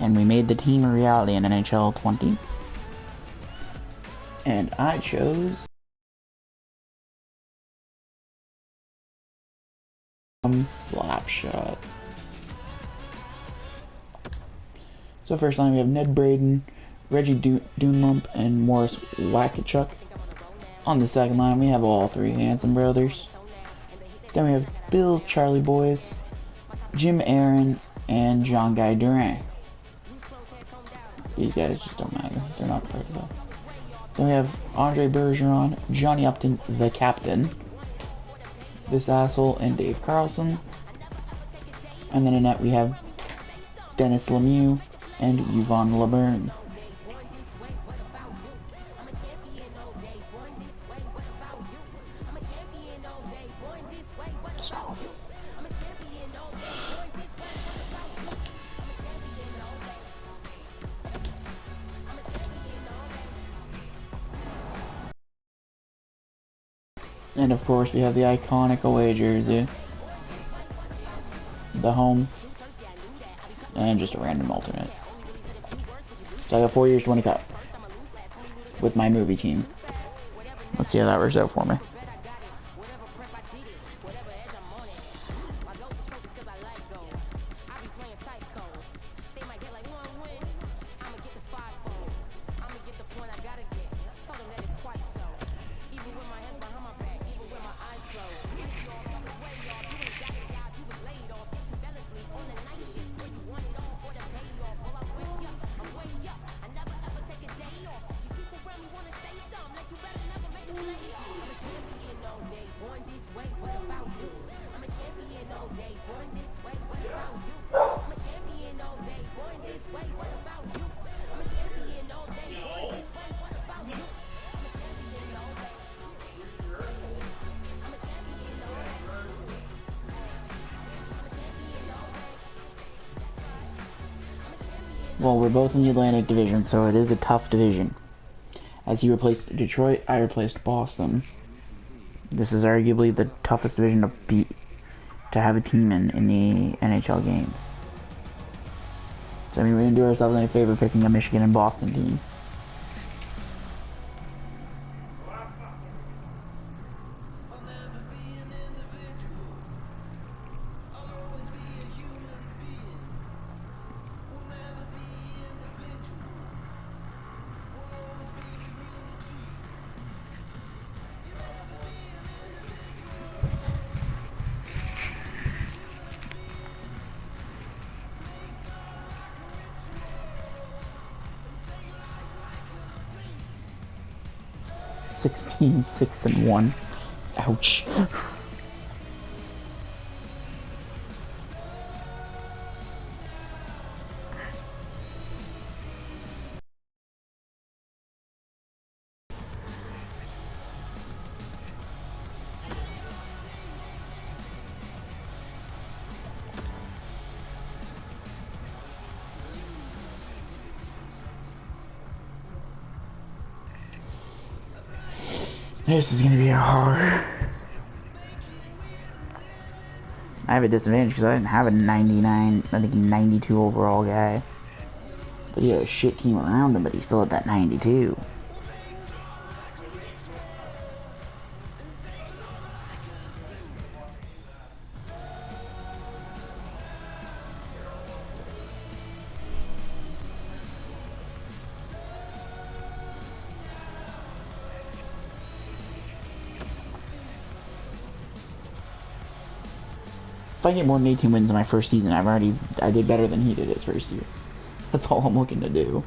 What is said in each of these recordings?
and we made the team a reality in NHL 20. And I chose Slapshot. So first line we have Ned Braden, Reggie Dunlump, and Morris Wackachuk. On the second line we have all three Hanson brothers. Then we have Bill Charlie Boys, Jim Aaron, and John Guy Durant. These guys just don't matter. They're not part of that. Then we have Andre Bergeron, Johnny Upton, the captain, this asshole, and Dave Carlson. And then in net we have Dennis Lemieux and Yvonne LeBurn. Stop. And of course we have the iconic away jersey, the home, and just a random alternate. So I got 4 years to win a cup with my movie team. Let's see how that works out for me. Well, we're both in the Atlantic Division, so it is a tough division. As he replaced Detroit, I replaced Boston. This is arguably the toughest division to have a team in the NHL games. So I mean, we didn't do ourselves any favor picking a Michigan and Boston team. (16, 6, and 1). Ouch. This is gonna be hard. I have a disadvantage because I didn't have a 99, I think 92 overall guy. But he had a shit team around him, but he still had that 92. If I get more than 18 wins in my first season, I did better than he did his first year. That's all I'm looking to do. You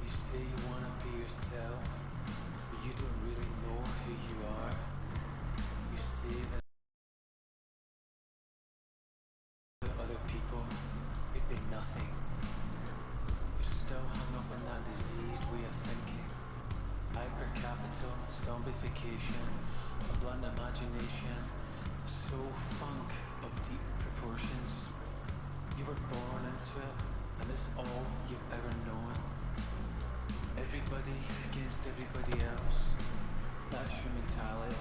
say you want to be yourself, but you don't really know who you are. You say that other people, it'd be nothing. You're still hung up in that diseased way of thinking. Hyper-capital, zombification, a blunt imagination, a soul funk of deep proportions. You were born into it, and it's all you've ever known. Everybody against everybody else. That's your mentality.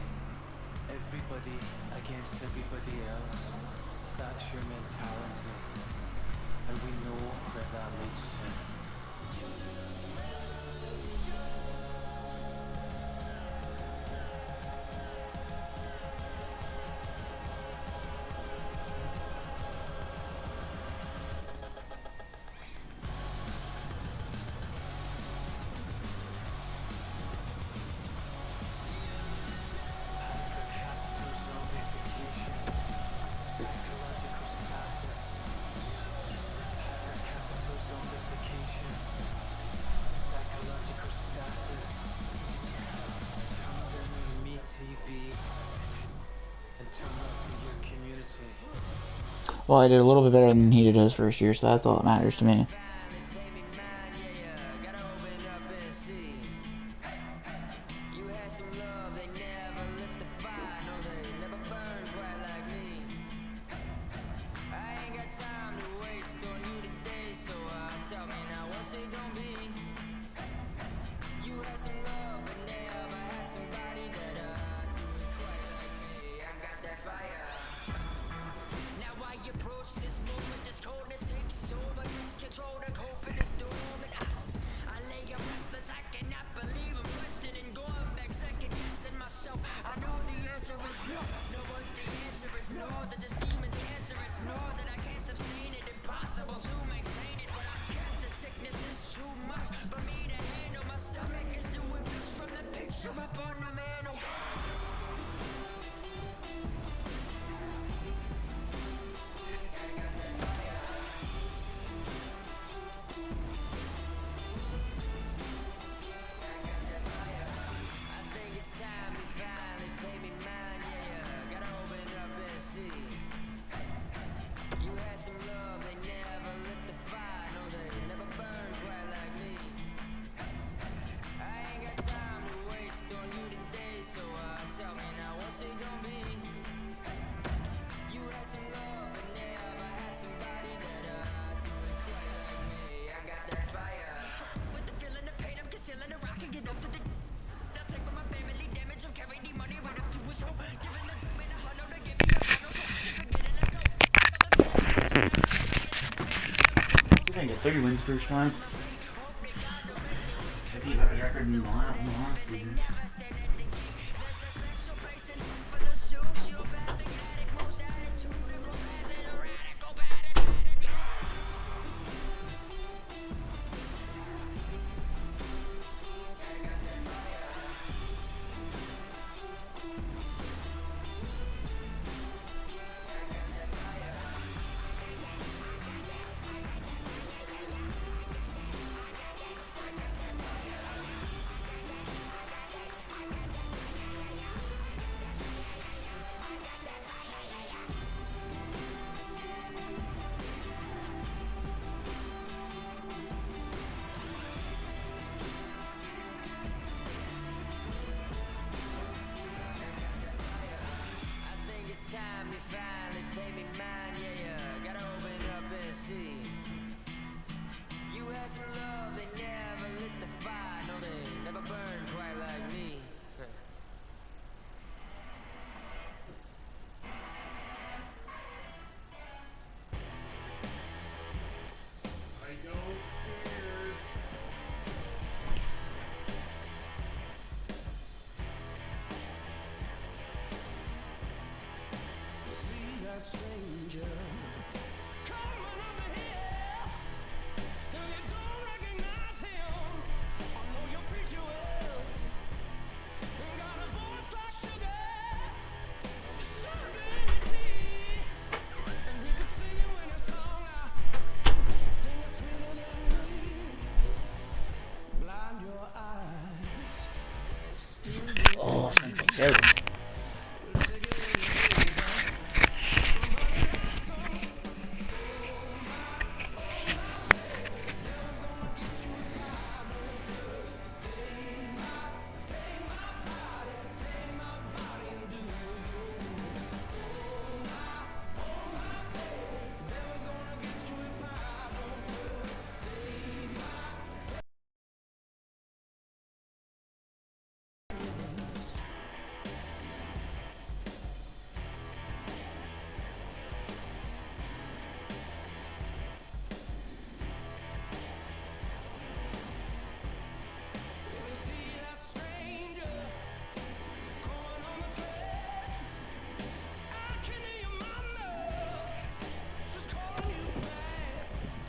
Everybody against everybody else. mentality, and we know where that leads to. Well, I did a little bit better than he did his first year, so that's all that matters to me. This moment, this coldness takes over, takes control, the hope in the storm, and I lay a restless, I cannot believe I'm questioning, going back, second guessing myself. I know the answer is no, no, but the answer is no, that this demon's answer is no, that I can't sustain it, impossible to maintain it, but I can't, the sickness is too much for me to handle, my stomach is doing flips from the picture up on the mantle. I think 30 wins first time. I beat my record in the last season.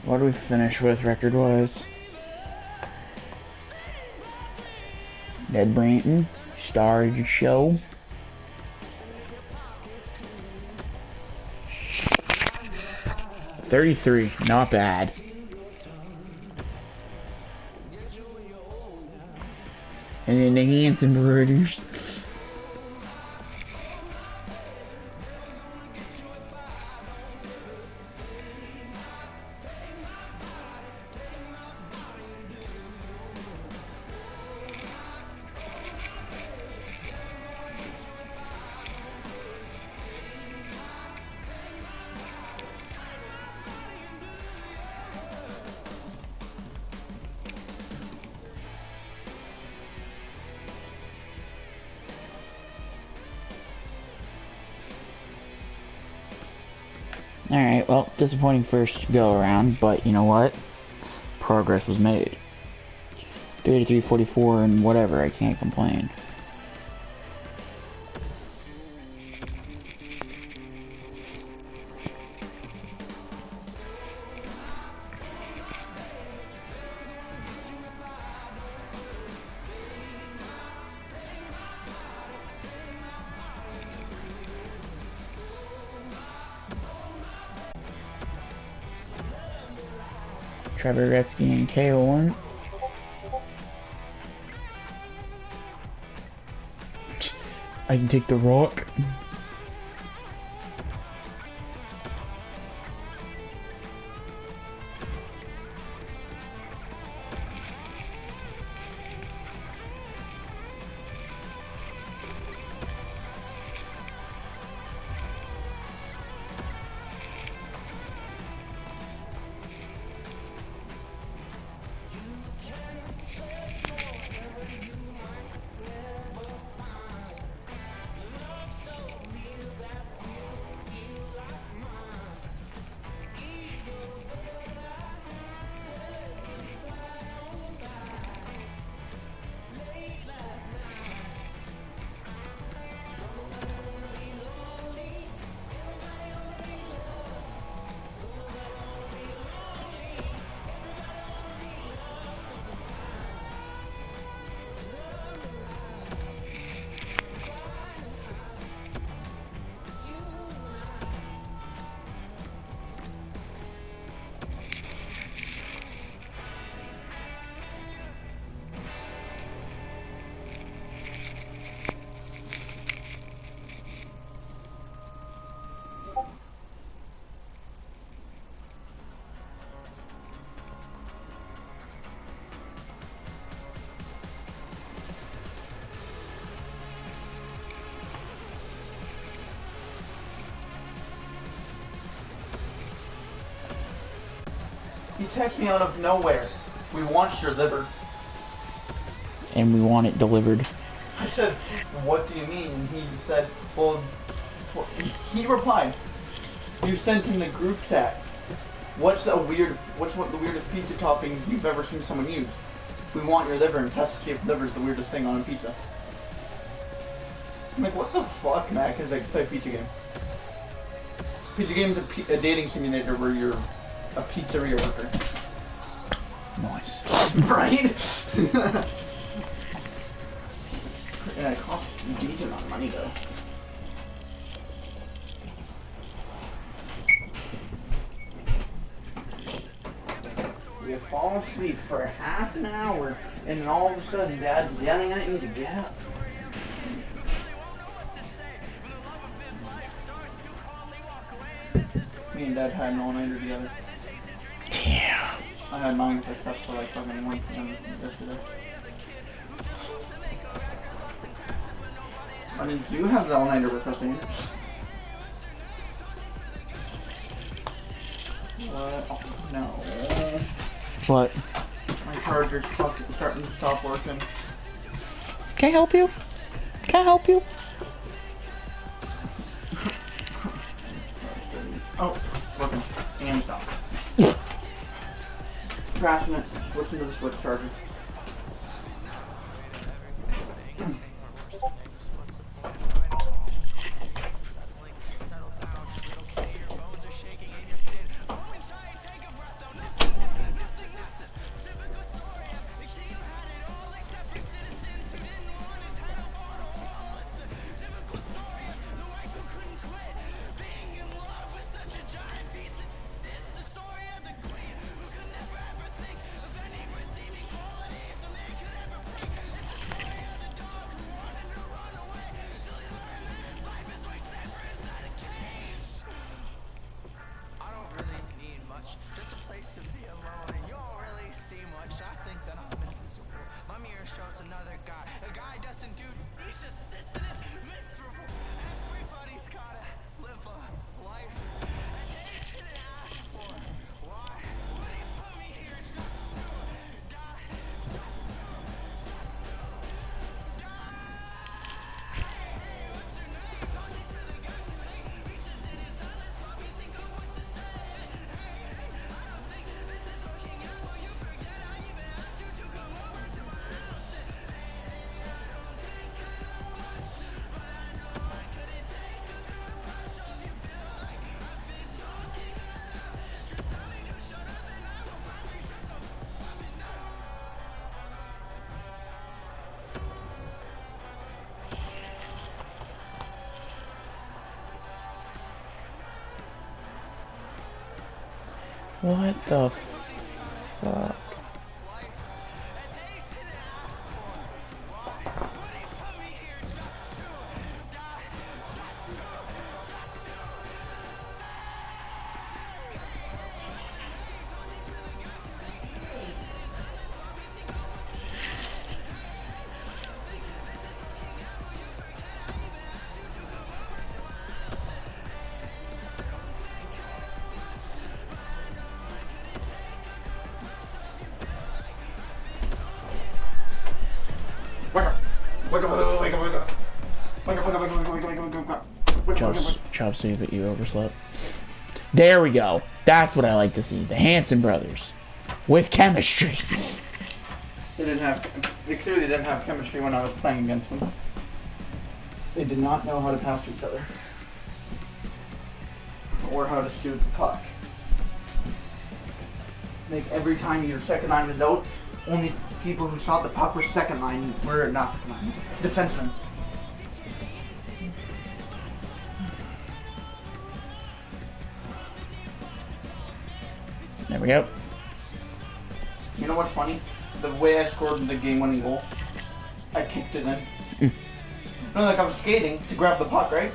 What do we finish with record-wise? Ned Branton, star of the show. $33, not bad. And then the Hanson brothers. Alright, well, disappointing first go around, but you know what? Progress was made. 33, 44, and whatever, I can't complain. Trevor Gretzky and KO1. I can take the rock. You text me out of nowhere. We want your liver. And we want it delivered. I said, what do you mean? And he said, well, he replied, you sent in the group chat. What's the weirdest pizza topping you've ever seen someone use? We want your liver, and test to see if liver is the weirdest thing on a pizza. I'm like, what the fuck, Mac? Is like a pizza game. Pizza game is a dating simulator where you're a pizzeria worker. Nice. Right? Yeah, it costs a decent amount of money though. You fall asleep for half an hour, and then all of a sudden Dad's yelling at you to get up. Me and Dad had an all-nighter together. Damn. I had mine picked up for like fucking 1 p.m. yesterday. I mean, you have the all-nighter with us, ain't you? What? Oh, no. What? My charger's fucking starting to stop working. Can I help you? Can I help you? Oh, working. And stop. Crashing it. Switching to the switch charger. watch, I think that I'm invisible. My mirror shows another guy. A guy doesn't do, he just sits and is miserable. Everybody's gotta live a life that they didn't ask for. Why would he put me here just to die? What the fuck? Chubbs, see that you overslept. There we go. That's what I like to see. The Hanson brothers. With chemistry. They clearly didn't have chemistry when I was playing against them. They did not know how to pass to each other. Or how to shoot the puck. Like every time your second line was out, only people who shot the puck were second line, were not second line. Defensemen. There we go. You know what's funny? The way I scored the game-winning goal, I kicked it in. No, like I was skating to grab the puck, right?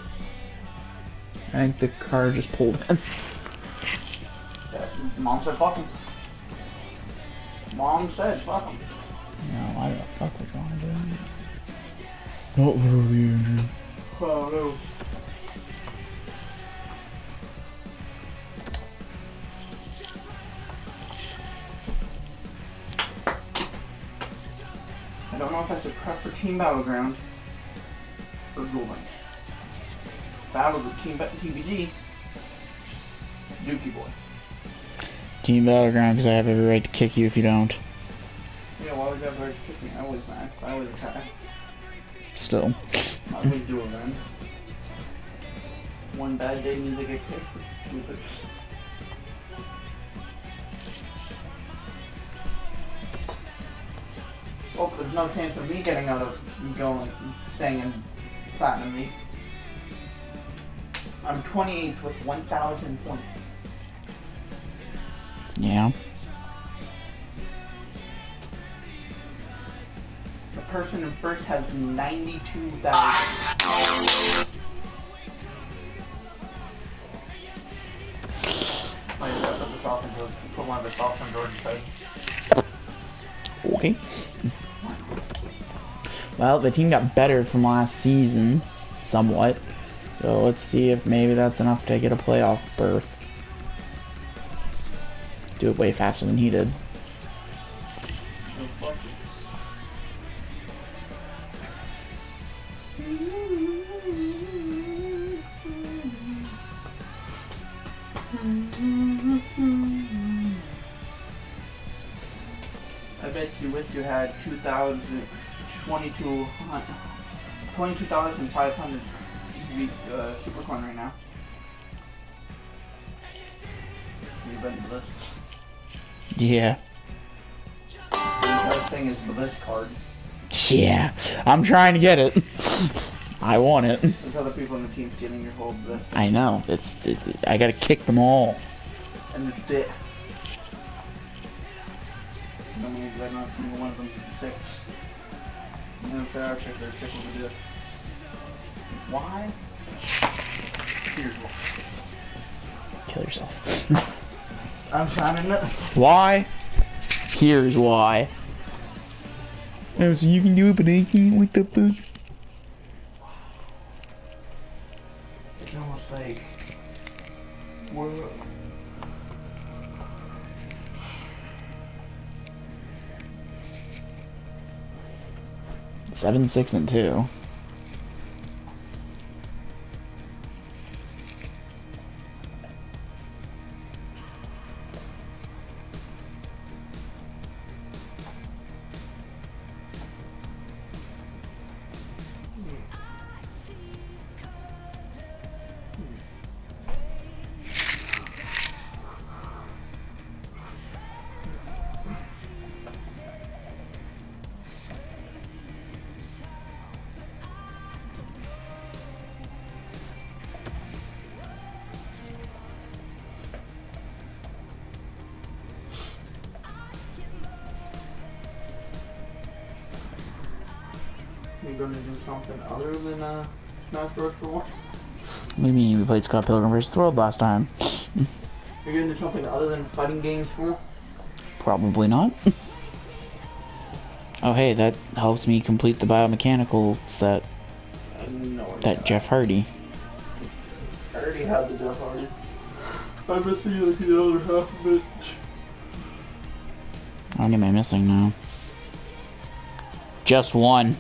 I think the car just pulled in. Yeah, Mom said fuck him. Mom said fuck him. No, I don't fuck what you want to do. Not really, Andrew. Oh no. I don't know if I should prep for Team Battleground or Golden. Battle with Team TBG. Dookie boy. Team Battleground, because I have every right to kick you if you don't. Yeah, why would you have the right to kick me? I always max. I always attack. Still. I always do it, man. One bad day means I get kicked. Stupid. Oh, there's no chance of me getting out of staying in Platinum League. I'm 28th with 1,000 points. Yeah. The person in first has 92,000. Put one of the socks on Jordan's head. Okay. Well, the team got better from last season, somewhat. So let's see if maybe that's enough to get a playoff berth. Do it way faster than he did. I bet you wish you had 22,500 super coin right now. You bet the list. Yeah. The entire thing is the list card. Yeah. I'm trying to get it. I want it. There's other people in the team stealing your whole list. I know. I gotta kick them all. And it's it. No means that not single one of them is 6. And if they are 6, they're 6 will do it. Why? Here's why. Kill yourself. I'm shining it. Why? Here's why. Oh, so you can do it, but I can't. What the fuck? It's almost like we're 7, 6, and 2. You're gonna do something other than Smash Bros. For once? What do you mean we played Scott Pilgrim vs. the World last time? You're gonna do something other than fighting games for? Probably not. Oh hey, that helps me complete the biomechanical set. No. That Jeff Hardy. I already had the Jeff Hardy. I'm missing like the other half of it. How many am I missing now? Just one.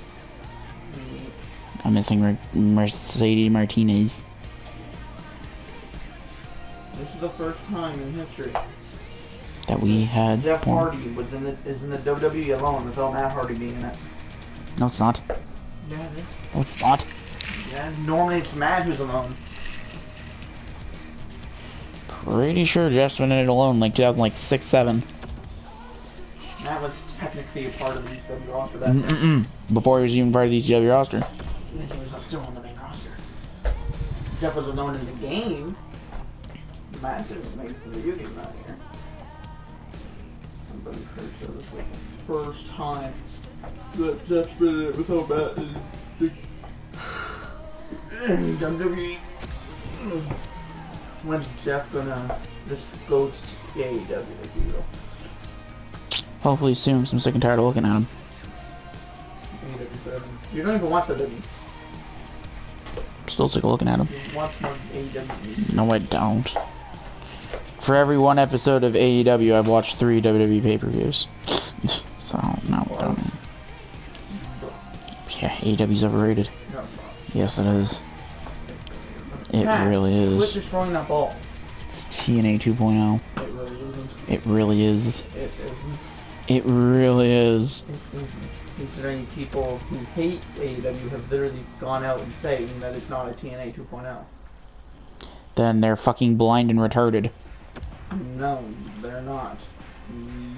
I'm missing Mercedes Martinez. This is the first time in history That we had. Jeff Hardy was is in the WWE alone without Matt Hardy being in it. No, it's not. Yeah, it is. No, it's not. Yeah, normally it's Matt who's alone. Pretty sure Jeff's been in it alone like 2006, 7. Matt was technically a part of the ECW roster that Before he was even part of the ECW roster. he was still on the main roster. Jeff was alone in the game. Matt didn't make the video game that year. I'm pretty sure this was the first time that Jeff's been in it without Matt in WWE. When's Jeff gonna just go to AEW like usual? Hopefully soon. I'm sick and tired of looking at him. You don't even watch the WWE. Still sick of looking at him. You watch more AEW. No, I don't. For every one episode of AEW, I've watched 3 WWE pay-per-views. So, no, I don't. Yeah, AEW's overrated. No. Yes, it is. It Matt, really quit is. destroying that ball. It's TNA 2.0. It really isn't. It really is. It isn't. It really is. It isn't. Considering people who hate AEW have literally gone out and saying that it's not a TNA 2.0. Then they're fucking blind and retarded. No, they're not.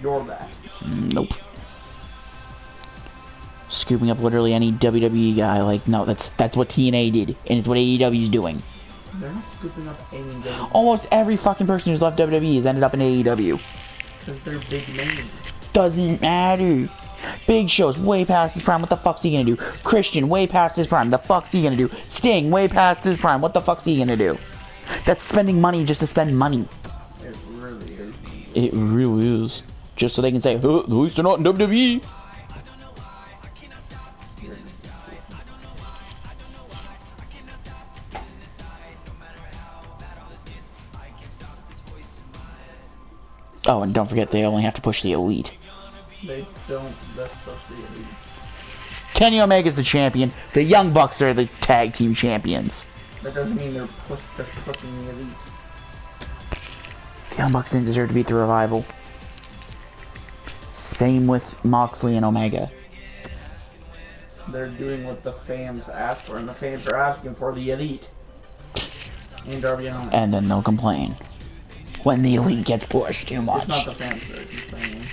You're that. Nope. Scooping up literally any WWE guy, like, no, that's what TNA did, and it's what AEW's doing. They're not scooping up AEW. Almost every fucking person who's left WWE has ended up in AEW. Because they're big names. Doesn't matter. Big Show's way past his prime, what the fuck's he gonna do? Christian, way past his prime, the fuck's he gonna do? Sting, way past his prime, what the fuck's he gonna do? That's spending money just to spend money. It really is. It really is. Just so they can say, huh, at least they're not in WWE. Oh, and don't forget, they only have to push the Elite. They don't. That's supposed to be elite. Kenny Omega's the champion. The Young Bucks are the tag team champions. That doesn't mean they're pushing the elite. The Young Bucks didn't deserve to beat the Revival. Same with Moxley and Omega. They're doing what the fans ask for, and the fans are asking for the elite. And Darby Allin. And then they'll complain when the Elite gets pushed too much. It's not the fans that are complaining.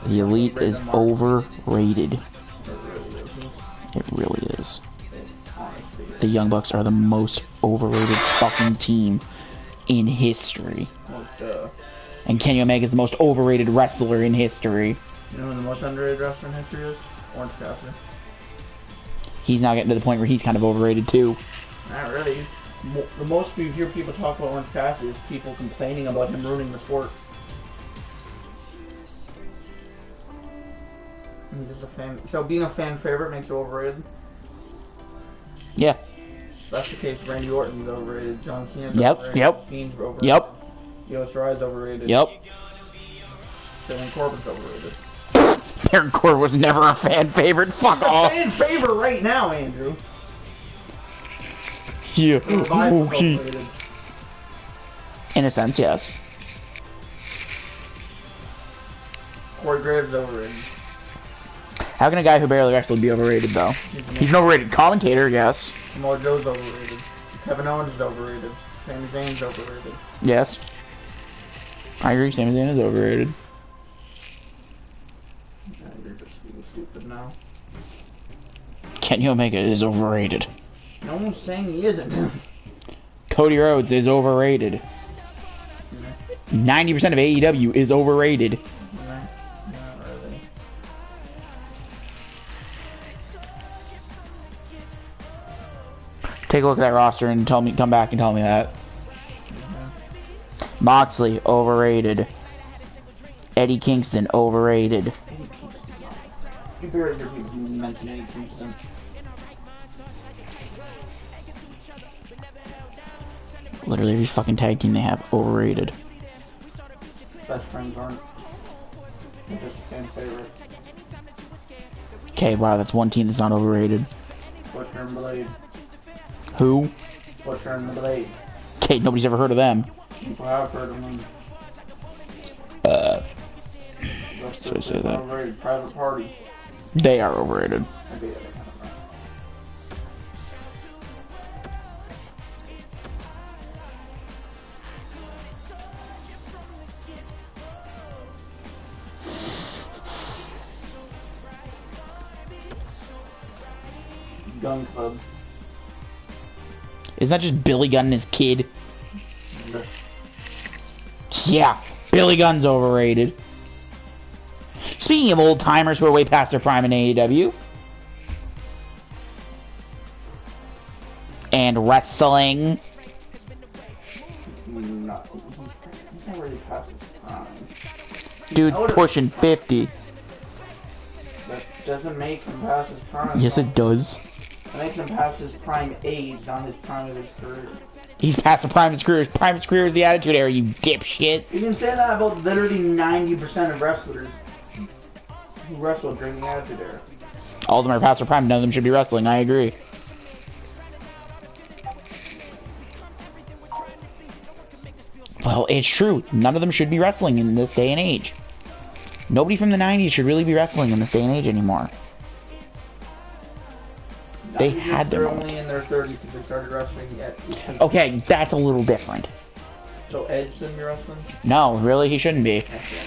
The Elite is overrated. It really isn't. It really is. Honestly, The Young Bucks are the most overrated fucking team in history. And Kenny Omega is the most overrated wrestler in history. You know who the most underrated wrestler in history is? Orange Cassidy. He's now getting to the point where he's kind of overrated too. Not really. The most you hear people talk about Orange Cassidy is people complaining about him ruining the sport. He's just a fan. So being a fan favorite makes you overrated? Yeah. That's the case. Randy Orton's overrated. John Cena's Yep, overrated. yep. Fiend's overrated. Yep. Io Shirai's overrated. Yep. Baron Corbin's overrated. Baron Corbin was never a fan favorite. Fuck He's a off. fan favorite right now, Andrew. Yeah. Revival's Okay. overrated. In a sense, yes. Corey Graves overrated. How can a guy who barely wrestled be overrated, though? He's an overrated commentator, yes. Samoa Joe's overrated. Kevin Owens is overrated. Sami Zayn's overrated. Yes. I agree, Sami Zayn is overrated. You're just being stupid now. Kenny Omega is overrated. No one's saying he isn't. Cody Rhodes is overrated. 90% of AEW is overrated. Not really. Take a look at that roster and come back and tell me that. Moxley, overrated. Eddie Kingston, overrated. You barely hear people mention Eddie Kingston. Literally every fucking tag team they have, overrated. Best friends aren't. They're just a fan favorite. Okay, wow, that's one team that's not overrated. Butcher and Blade. Who? Butcher and the Blade. Okay, nobody's ever heard of them. People have heard of them. Should I say that? Overrated. Private Party. They are overrated. Maybe the other kind of right. Gun Club. Isn't that just Billy Gunn and his kid? Yeah, Billy Gunn's overrated. Speaking of old timers who are way past their prime in AEW and wrestling, He's not really past his prime. dude, pushing 50. That doesn't make him past his prime. Yes, it does. It makes him past his prime age, not his prime of his career. He's past the prime of his career. His prime of his career is the Attitude Era, you dipshit. You can say that about literally 90% of wrestlers who wrestled during the Attitude Era. All of them are past their prime. None of them should be wrestling. I agree. Well, it's true. None of them should be wrestling in this day and age. Nobody from the 90s should really be wrestling in this day and age anymore. They had their They're moment. only in their 30s because they started wrestling yet. Okay, that's a little different. So Edge shouldn't be wrestling? No, really, he shouldn't be. Actually,